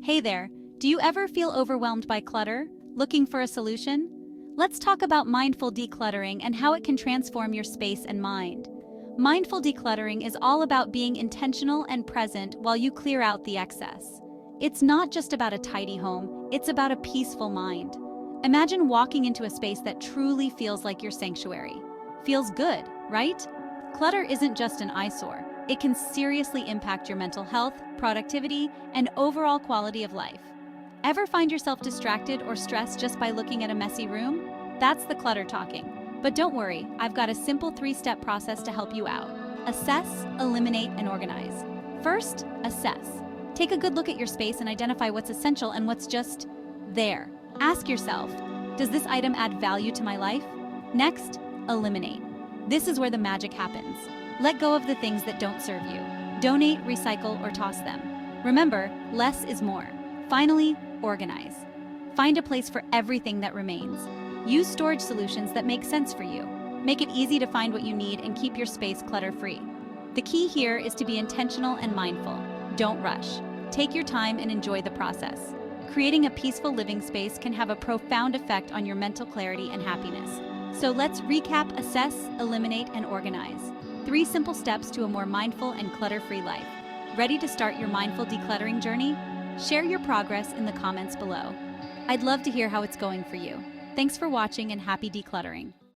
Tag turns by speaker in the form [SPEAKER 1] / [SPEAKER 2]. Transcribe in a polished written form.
[SPEAKER 1] Hey there, do you ever feel overwhelmed by clutter? Looking for a solution? Let's talk about mindful decluttering and how it can transform your space and mind. Mindful decluttering is all about being intentional and present while you clear out the excess. It's not just about a tidy home, it's about a peaceful mind. Imagine walking into a space that truly feels like your sanctuary. Feels good, right? Clutter isn't just an eyesore. It can seriously impact your mental health, productivity, and overall quality of life. Ever find yourself distracted or stressed just by looking at a messy room? That's the clutter talking. But don't worry, I've got a simple 3-step process to help you out. Assess, eliminate, and organize. First, assess. Take a good look at your space and identify what's essential and what's just there. Ask yourself, does this item add value to my life? Next, eliminate. This is where the magic happens. Let go of the things that don't serve you. Donate, recycle, or toss them. Remember, less is more. Finally, organize. Find a place for everything that remains. Use storage solutions that make sense for you. Make it easy to find what you need and keep your space clutter-free. The key here is to be intentional and mindful. Don't rush. Take your time and enjoy the process. Creating a peaceful living space can have a profound effect on your mental clarity and happiness. So let's recap, assess, eliminate, and organize. 3 simple steps to a more mindful and clutter-free life. Ready to start your mindful decluttering journey? Share your progress in the comments below. I'd love to hear how it's going for you. Thanks for watching and happy decluttering.